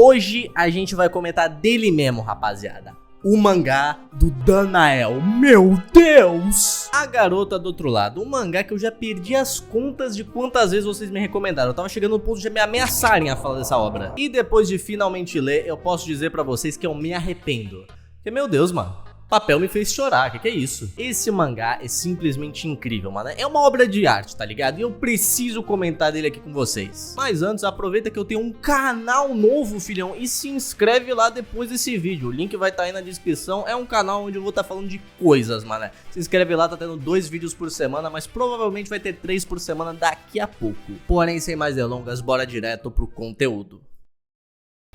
hoje a gente vai comentar dele mesmo, rapaziada. O mangá do Danael. Meu Deus! A Garota do Outro Lado. Um mangá que eu já perdi as contas de quantas vezes vocês me recomendaram. Eu tava chegando no ponto de me ameaçarem a falar dessa obra. E depois de finalmente ler, eu posso dizer pra vocês que eu me arrependo. Porque, meu Deus, mano. Papel me fez chorar, que é isso? Esse mangá é simplesmente incrível, mano. É uma obra de arte, tá ligado? E eu preciso comentar dele aqui com vocês. Mas antes, aproveita que eu tenho um canal novo, filhão, e se inscreve lá depois desse vídeo. O link vai estar aí na descrição. É um canal onde eu vou estar falando de coisas, mano. Se inscreve lá, tá tendo 2 vídeos por semana, mas provavelmente vai ter 3 por semana daqui a pouco. Porém, sem mais delongas, bora direto pro conteúdo.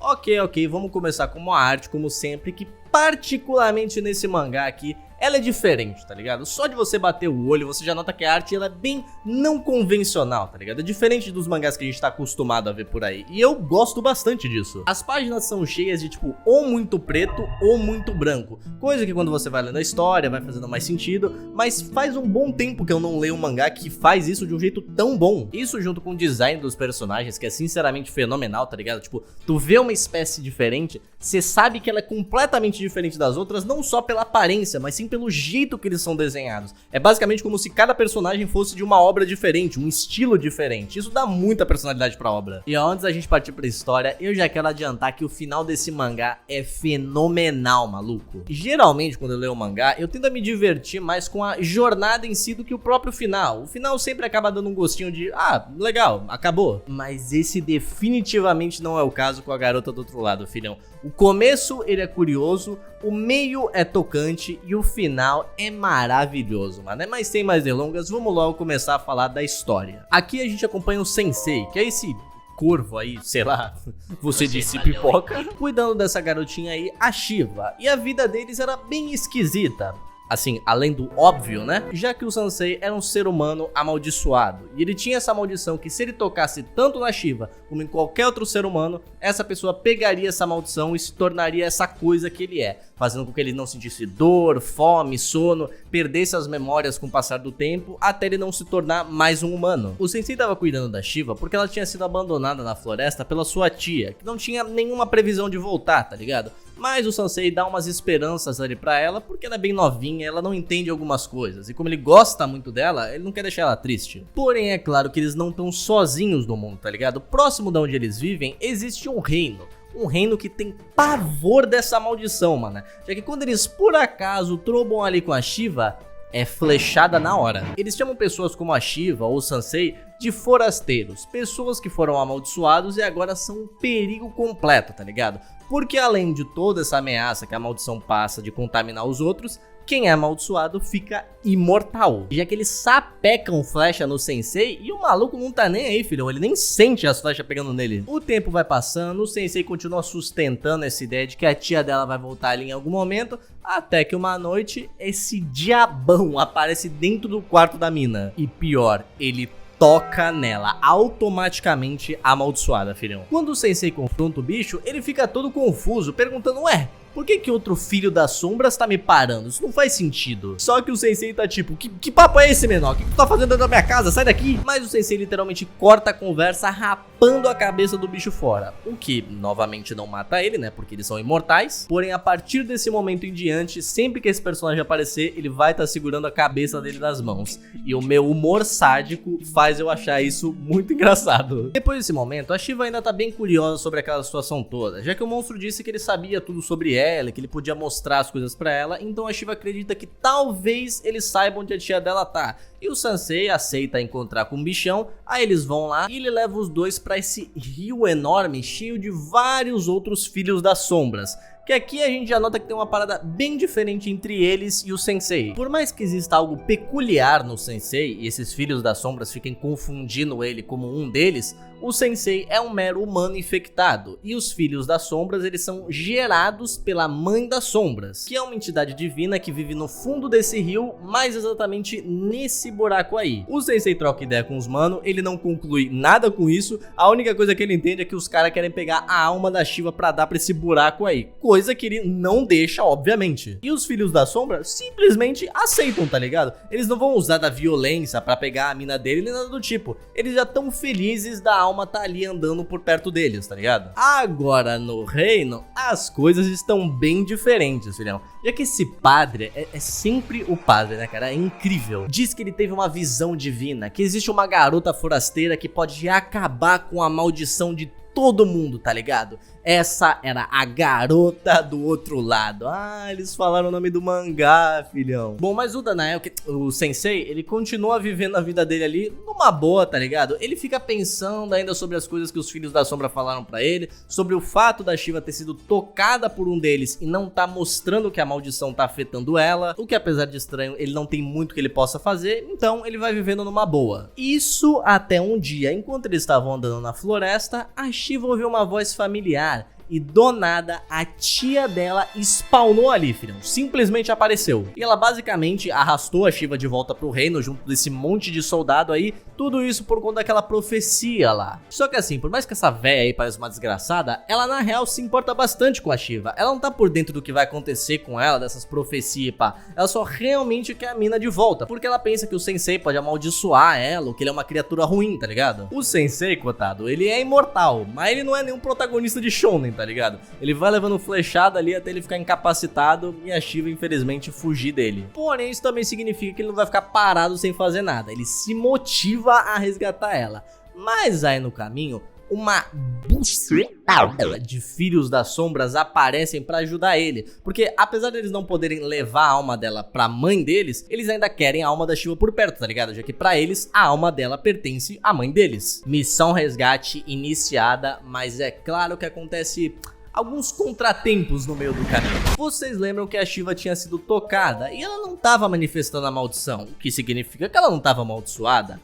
Ok, vamos começar com uma arte, como sempre, que particularmente nesse mangá aqui, ela é diferente, tá ligado? Só de você bater o olho, você já nota que a arte ela é bem não convencional, tá ligado? É diferente dos mangás que a gente tá acostumado a ver por aí. E eu gosto bastante disso. As páginas são cheias de tipo, ou muito preto ou muito branco. Coisa que quando você vai lendo a história, vai fazendo mais sentido. Mas faz um bom tempo que eu não leio um mangá que faz isso de um jeito tão bom. Isso junto com o design dos personagens, que é sinceramente fenomenal, tá ligado? Tipo, tu vê uma espécie diferente, você sabe que ela é completamente diferente das outras, não só pela aparência, mas sim pelo jeito que eles são desenhados. É basicamente como se cada personagem fosse de uma obra diferente, um estilo diferente. Isso dá muita personalidade pra obra. E antes da gente partir pra história, eu já quero adiantar que o final desse mangá é fenomenal, maluco. Geralmente, quando eu leio um mangá, eu tento me divertir mais com a jornada em si do que o próprio final. O final sempre acaba dando um gostinho de, legal, acabou. Mas esse definitivamente não é o caso com a Garota do Outro Lado, filhão. O começo, ele é curioso, o meio é tocante e o final é maravilhoso, mano. Mas sem mais delongas, vamos logo começar a falar da história. Aqui a gente acompanha o Sensei, que é esse corvo aí, sei lá, você disse pipoca, cuidando dessa garotinha aí, a Shiva. E a vida deles era bem esquisita. Assim, além do óbvio, né? Já que o Sensei era um ser humano amaldiçoado. E ele tinha essa maldição que se ele tocasse tanto na Shiva como em qualquer outro ser humano, essa pessoa pegaria essa maldição e se tornaria essa coisa que ele é. Fazendo com que ele não sentisse dor, fome, sono, perdesse as memórias com o passar do tempo, até ele não se tornar mais um humano. O Sensei estava cuidando da Shiva porque ela tinha sido abandonada na floresta pela sua tia, que não tinha nenhuma previsão de voltar, tá ligado? Mas o Sensei dá umas esperanças ali pra ela, porque ela é bem novinha, ela não entende algumas coisas. E como ele gosta muito dela, ele não quer deixar ela triste. Porém, é claro que eles não estão sozinhos no mundo, tá ligado? Próximo de onde eles vivem, existe um reino. Um reino que tem pavor dessa maldição, mano. Já que quando eles por acaso trombam ali com a Shiva, é flechada na hora. Eles chamam pessoas como a Shiva ou o Sensei de forasteiros. Pessoas que foram amaldiçoados e agora são um perigo completo, tá ligado? Porque além de toda essa ameaça que a maldição passa de contaminar os outros, quem é amaldiçoado fica imortal. Já que eles sapecam flecha no Sensei e o maluco não tá nem aí, filhão. Ele nem sente as flechas pegando nele. O tempo vai passando, o Sensei continua sustentando essa ideia de que a tia dela vai voltar ali em algum momento, até que uma noite esse diabão aparece dentro do quarto da mina. E pior, ele toca nela, automaticamente amaldiçoada, filhão. Quando o Sensei confronta o bicho, ele fica todo confuso, perguntando, ué, por que outro filho das sombras tá me parando? Isso não faz sentido. Só que o Sensei tá tipo, que papo é esse, menor? O que tu tá fazendo dentro da minha casa? Sai daqui! Mas o Sensei literalmente corta a conversa, rapando a cabeça do bicho fora. O que, novamente, não mata ele, né? Porque eles são imortais. Porém, a partir desse momento em diante, sempre que esse personagem aparecer, ele vai estar segurando a cabeça dele nas mãos. E o meu humor sádico faz eu achar isso muito engraçado. Depois desse momento, a Shiva ainda tá bem curiosa sobre aquela situação toda, já que o monstro disse que ele sabia tudo sobre ela, que ele podia mostrar as coisas pra ela, então a Shiva acredita que talvez eles saibam onde a tia dela tá. E o Sensei aceita encontrar com o bichão, aí eles vão lá e ele leva os dois pra esse rio enorme, cheio de vários outros filhos das sombras. Que aqui a gente já nota que tem uma parada bem diferente entre eles e o Sensei. Por mais que exista algo peculiar no Sensei e esses filhos das sombras fiquem confundindo ele como um deles, o Sensei é um mero humano infectado, e os filhos das sombras eles são gerados pela Mãe das Sombras, que é uma entidade divina que vive no fundo desse rio, mais exatamente nesse buraco aí. O Sensei troca ideia com os mano, ele não conclui nada com isso, a única coisa que ele entende é que os caras querem pegar a alma da Shiva pra dar pra esse buraco aí, coisa coisa que ele não deixa, obviamente. E os Filhos da Sombra simplesmente aceitam, tá ligado? Eles não vão usar da violência pra pegar a mina dele nem nada do tipo. Eles já estão felizes da alma tá ali andando por perto deles, tá ligado? Agora no reino, as coisas estão bem diferentes, filhão. Já que esse padre é sempre o padre, né, cara? É incrível. Diz que ele teve uma visão divina, que existe uma garota forasteira que pode acabar com a maldição de todo mundo, tá ligado? Essa era a garota do outro lado. Ah, eles falaram o nome do mangá, filhão. Bom, mas o Danael, o sensei, ele continua vivendo a vida dele ali numa boa, tá ligado? Ele fica pensando ainda sobre as coisas que os Filhos da Sombra falaram pra ele, sobre o fato da Shiva ter sido tocada por um deles e não tá mostrando que a maldição tá afetando ela, o que apesar de estranho, ele não tem muito que ele possa fazer, então ele vai vivendo numa boa. Isso até um dia, enquanto eles estavam andando na floresta, a Shiva ouviu uma voz familiar. E do nada, a tia dela spawnou ali, filhão. Simplesmente apareceu. E ela basicamente arrastou a Shiva de volta pro reino, junto desse monte de soldado aí. Tudo isso por conta daquela profecia lá. Só que assim, por mais que essa véia aí pareça uma desgraçada, ela na real se importa bastante com a Shiva. Ela não tá por dentro do que vai acontecer com ela, dessas profecias, pá. Ela só realmente quer a mina de volta. Porque ela pensa que o sensei pode amaldiçoar ela, ou que ele é uma criatura ruim, tá ligado? O sensei, cotado, ele é imortal, mas ele não é nenhum protagonista de shonen, tá ligado? Ele vai levando flechada ali até ele ficar incapacitado e a Shiva infelizmente fugir dele. Porém, isso também significa que ele não vai ficar parado sem fazer nada. Ele se motiva a resgatar ela. Mas aí no caminho, uma buceta de Filhos das Sombras aparecem pra ajudar ele, porque apesar deles não poderem levar a alma dela pra mãe deles, eles ainda querem a alma da Shiva por perto, tá ligado? Já que pra eles, a alma dela pertence à mãe deles. Missão resgate iniciada, mas é claro que acontece alguns contratempos no meio do caminho. Vocês lembram que a Shiva tinha sido tocada e ela não tava manifestando a maldição, o que significa que ela não tava amaldiçoada?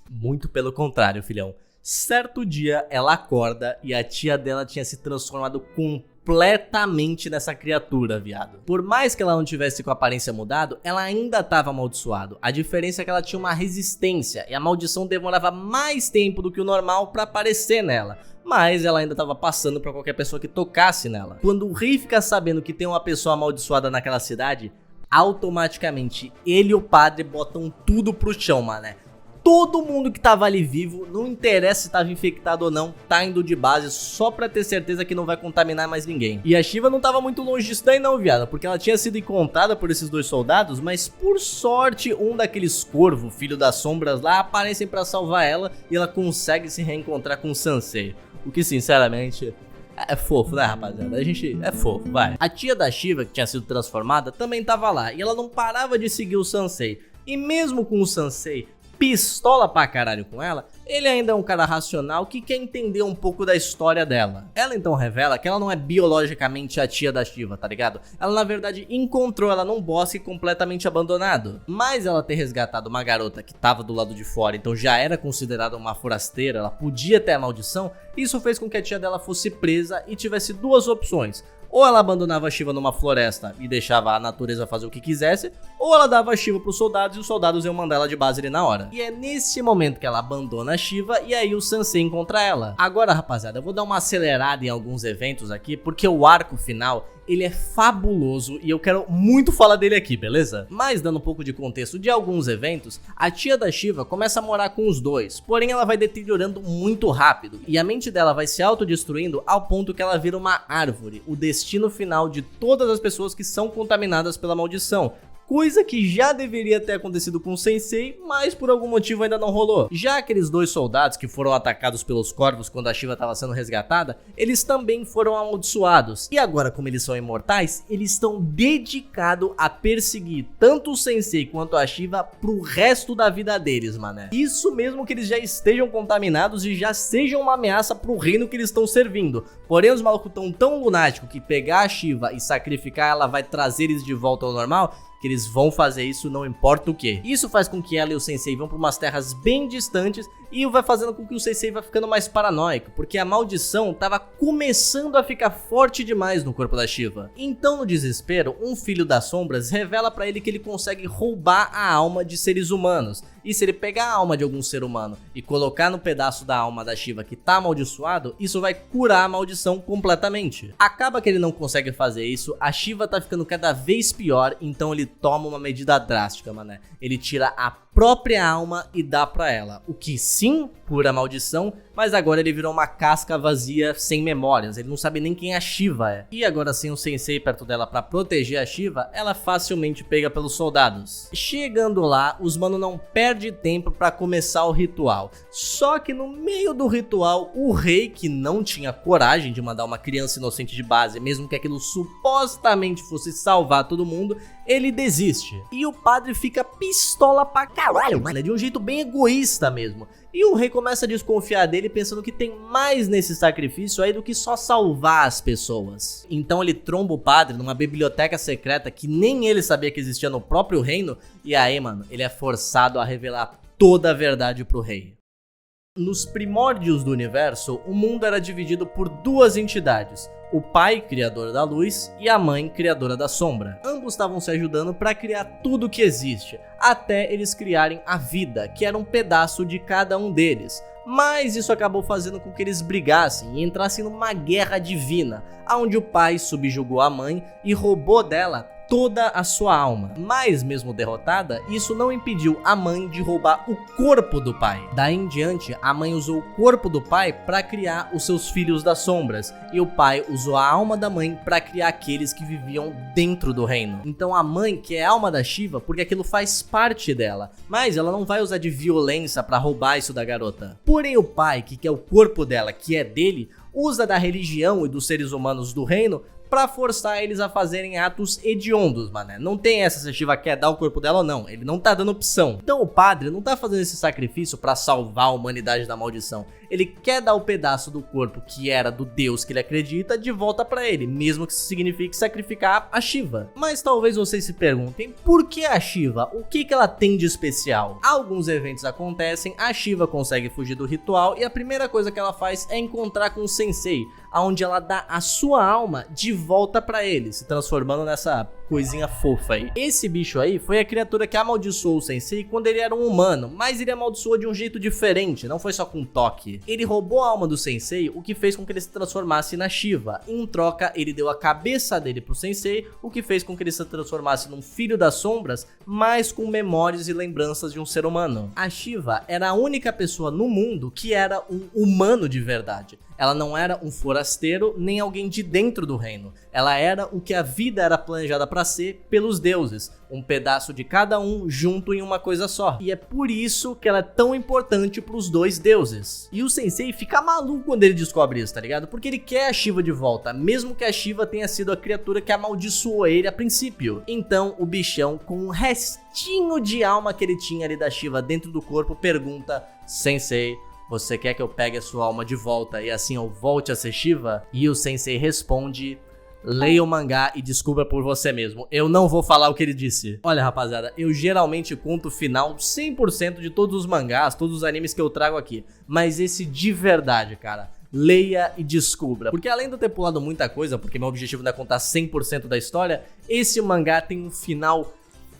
Muito pelo contrário, filhão. Certo dia, ela acorda e a tia dela tinha se transformado completamente nessa criatura, viado. Por mais que ela não tivesse com a aparência mudado, ela ainda estava amaldiçoada. A diferença é que ela tinha uma resistência e a maldição demorava mais tempo do que o normal para aparecer nela. Mas ela ainda estava passando para qualquer pessoa que tocasse nela. Quando o rei fica sabendo que tem uma pessoa amaldiçoada naquela cidade, automaticamente ele e o padre botam tudo pro chão, mané. Todo mundo que tava ali vivo, não interessa se tava infectado ou não, tá indo de base só pra ter certeza que não vai contaminar mais ninguém. E a Shiva não tava muito longe disso daí não, viado, porque ela tinha sido encontrada por esses dois soldados, mas por sorte um daqueles corvos, filho das sombras lá, aparecem pra salvar ela e ela consegue se reencontrar com o Sansei. O que sinceramente é fofo, né, rapaziada? A gente é fofo, vai. A tia da Shiva, que tinha sido transformada, também tava lá e ela não parava de seguir o Sansei. E mesmo com o Sansei pistola pra caralho com ela, ele ainda é um cara racional que quer entender um pouco da história dela. Ela então revela que ela não é biologicamente a tia da Shiva, tá ligado? Ela na verdade encontrou ela num bosque completamente abandonado. Mas ela ter resgatado uma garota que tava do lado de fora, então já era considerada uma forasteira, ela podia ter a maldição, isso fez com que a tia dela fosse presa e tivesse duas opções. Ou ela abandonava a Shiva numa floresta e deixava a natureza fazer o que quisesse, ou ela dava a Shiva pros soldados e os soldados iam mandar ela de base ali na hora. E é nesse momento que ela abandona a Shiva e aí o Sansei encontra ela. Agora, rapaziada, eu vou dar uma acelerada em alguns eventos aqui, porque o arco final ele é fabuloso e eu quero muito falar dele aqui, beleza? Mas dando um pouco de contexto de alguns eventos, a tia da Shiva começa a morar com os dois, porém ela vai deteriorando muito rápido e a mente dela vai se autodestruindo ao ponto que ela vira uma árvore, o destino final de todas as pessoas que são contaminadas pela maldição. Coisa que já deveria ter acontecido com o Sensei, mas por algum motivo ainda não rolou. Já aqueles dois soldados que foram atacados pelos corvos quando a Shiva estava sendo resgatada, eles também foram amaldiçoados. E agora, como eles são imortais, eles estão dedicados a perseguir tanto o Sensei quanto a Shiva pro resto da vida deles, mané. Isso mesmo que eles já estejam contaminados e já sejam uma ameaça pro reino que eles estão servindo. Porém, os malucos estão tão lunáticos que pegar a Shiva e sacrificar ela vai trazer eles de volta ao normal, que eles vão fazer isso não importa o que. Isso faz com que ela e o Sensei vão para umas terras bem distantes E vai fazendo com que o Sensei vá ficando mais paranoico, porque a maldição tava começando a ficar forte demais no corpo da Shiva. Então, no desespero, um filho das sombras revela pra ele que ele consegue roubar a alma de seres humanos. E se ele pegar a alma de algum ser humano e colocar no pedaço da alma da Shiva que tá amaldiçoado, isso vai curar a maldição completamente. Acaba que ele não consegue fazer isso, a Shiva tá ficando cada vez pior, então ele toma uma medida drástica, mané. Ele tira a própria alma e dá pra ela, o que sim cura a maldição, mas agora ele virou uma casca vazia sem memórias, ele não sabe nem quem a Shiva é. E agora sem o Sensei perto dela pra proteger a Shiva, ela é facilmente pega pelos soldados. Chegando lá, os mano não perde tempo pra começar o ritual. Só que no meio do ritual, o rei, que não tinha coragem de mandar uma criança inocente de base, mesmo que aquilo supostamente fosse salvar todo mundo, ele desiste. E o padre fica pistola pra caralho, mano, de um jeito bem egoísta mesmo. E o rei começa a desconfiar dele, pensando que tem mais nesse sacrifício aí do que só salvar as pessoas. Então ele tromba o padre numa biblioteca secreta que nem ele sabia que existia no próprio reino. E aí, mano, ele é forçado a revelar toda a verdade pro rei. Nos primórdios do universo, o mundo era dividido por duas entidades. O pai, criador da luz, e a mãe, criadora da sombra. Ambos estavam se ajudando para criar tudo que existe, até eles criarem a vida, que era um pedaço de cada um deles. Mas isso acabou fazendo com que eles brigassem e entrassem numa guerra divina, onde o pai subjugou a mãe e roubou dela toda a sua alma. Mas mesmo derrotada, isso não impediu a mãe de roubar o corpo do pai. Daí em diante, a mãe usou o corpo do pai para criar os seus filhos das sombras, e o pai usou a alma da mãe para criar aqueles que viviam dentro do reino. Então a mãe quer a alma da Shiva porque aquilo faz parte dela, mas ela não vai usar de violência para roubar isso da garota. Porém o pai, que quer o corpo dela, que é dele, usa da religião e dos seres humanos do reino pra forçar eles a fazerem atos hediondos, mané. Não tem essa se a Shiva quer dar o corpo dela ou não, ele não tá dando opção. Então o padre não tá fazendo esse sacrifício pra salvar a humanidade da maldição. Ele quer dar o pedaço do corpo que era do deus que ele acredita de volta pra ele, mesmo que isso signifique sacrificar a Shiva. Mas talvez vocês se perguntem, por que a Shiva? O que ela tem de especial? Alguns eventos acontecem, a Shiva consegue fugir do ritual e a primeira coisa que ela faz é encontrar com o Sensei, onde ela dá a sua alma de volta pra ele, se transformando nessa coisinha fofa aí. Esse bicho aí foi a criatura que amaldiçoou o Sensei quando ele era um humano, mas ele amaldiçoou de um jeito diferente, não foi só com um toque. Ele roubou a alma do Sensei, o que fez com que ele se transformasse na Shiva. Em troca, ele deu a cabeça dele pro Sensei, o que fez com que ele se transformasse num filho das sombras, mas com memórias e lembranças de um ser humano. A Shiva era a única pessoa no mundo que era um humano de verdade. Ela não era um forasteiro, nem alguém de dentro do reino. Ela era o que a vida era planejada para ser pelos deuses. Um pedaço de cada um junto em uma coisa só. E é por isso que ela é tão importante pros dois deuses. E o Sensei fica maluco quando ele descobre isso, tá ligado? Porque ele quer a Shiva de volta, mesmo que a Shiva tenha sido a criatura que amaldiçoou ele a princípio. Então o bichão, com um restinho de alma que ele tinha ali da Shiva dentro do corpo, pergunta: Sensei, você quer que eu pegue a sua alma de volta e assim eu volte a ser Shiva? E o Sensei responde: leia o mangá e descubra por você mesmo. Eu não vou falar o que ele disse. Olha, rapaziada, eu geralmente conto o final 100% de todos os mangás, todos os animes que eu trago aqui. Mas esse de verdade, cara, leia e descubra. Porque além de eu ter pulado muita coisa, porque meu objetivo não é contar 100% da história, esse mangá tem um final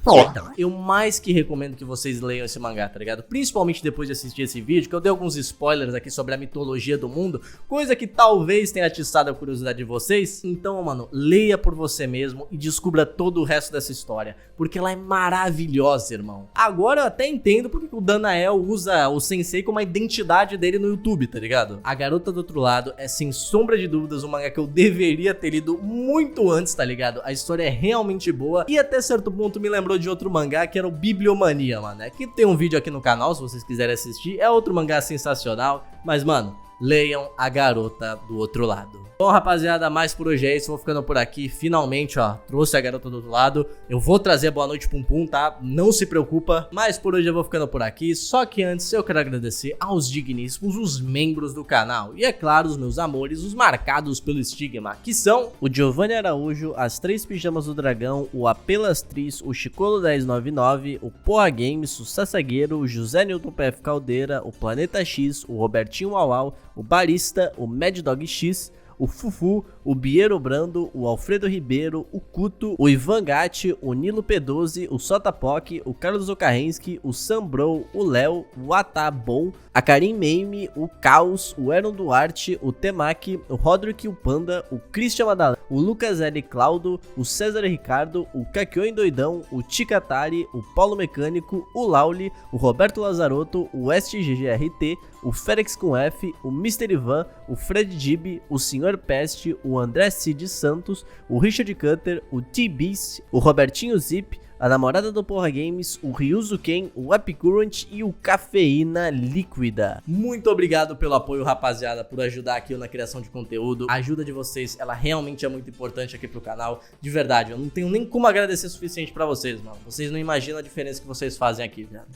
foda. Eu mais que recomendo que vocês leiam esse mangá, tá ligado? Principalmente depois de assistir esse vídeo, que eu dei alguns spoilers aqui sobre a mitologia do mundo, coisa que talvez tenha atiçado a curiosidade de vocês. Então, mano, leia por você mesmo e descubra todo o resto dessa história, porque ela é maravilhosa, irmão. Agora eu até entendo porque o Danael usa o Sensei como a identidade dele no YouTube, tá ligado? A Garota do Outro Lado é, sem sombra de dúvidas, um mangá que eu deveria ter lido muito antes, tá ligado? A história é realmente boa e até certo ponto me lembrou de outro mangá que era o Bibliomania, mano, que tem um vídeo aqui no canal se vocês quiserem assistir. É outro mangá sensacional, mas mano, leiam A Garota do Outro Lado. Bom, rapaziada, mais por hoje é isso, vou ficando por aqui. Finalmente, ó, trouxe A Garota do Outro Lado. Eu vou trazer Boa Noite Pum Pum, tá? Não se preocupa. Mas por hoje eu vou ficando por aqui. Só que antes eu quero agradecer aos digníssimos, os membros do canal. E é claro, os meus amores, os marcados pelo estigma, que são o Giovanni Araújo, as 3 Pijamas do Dragão, o Apelastris, o Chicolo 1099, o Porra Games, o Sassagueiro, o José Newton PF Caldeira, o Planeta X, o Robertinho Uau, o Barista, o Mad Dog X, o Fufu, o Biero Brando, o Alfredo Ribeiro, o Cuto, o Ivan Gatti, o Nilo P12, o Sotapoc, o Carlos Okarensky, o Sambro, o Léo, o Atabon, a Karim Meime, o Caos, o Aaron Duarte, o Temaki, o Roderick, o Panda, o Christian Madalena, o Lucas L. Claudo, o César Ricardo, o Kakyoin Doidão, o Ticatari, o Paulo Mecânico, o Lauli, o Roberto Lazarotto, o SGGRT, o Félix com F, o Mr. Ivan, o Fred Dib, o Sr. Peste, o André Cid Santos, o Richard Cutter, o T-Beast, o Robertinho Zip, a namorada do Porra Games, o Ryuzu Ken, o Epicurrent e o Cafeína Líquida. Muito obrigado pelo apoio, rapaziada, por ajudar aqui eu na criação de conteúdo. A ajuda de vocês, ela realmente é muito importante aqui pro canal. De verdade, eu não tenho nem como agradecer o suficiente pra vocês, mano. Vocês não imaginam a diferença que vocês fazem aqui, viado.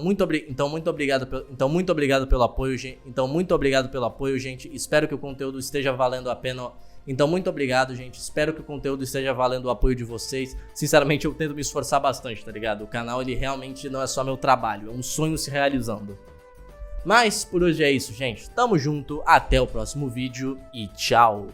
Muito obrigado pelo apoio, gente. Muito obrigado pelo apoio, gente. Espero que o conteúdo esteja valendo a pena. Então, muito obrigado, gente. Espero que o conteúdo esteja valendo o apoio de vocês. Sinceramente, eu tento me esforçar bastante, tá ligado? O canal, ele realmente não é só meu trabalho, é um sonho se realizando. Mas, por hoje é isso, gente. Tamo junto, até o próximo vídeo e tchau!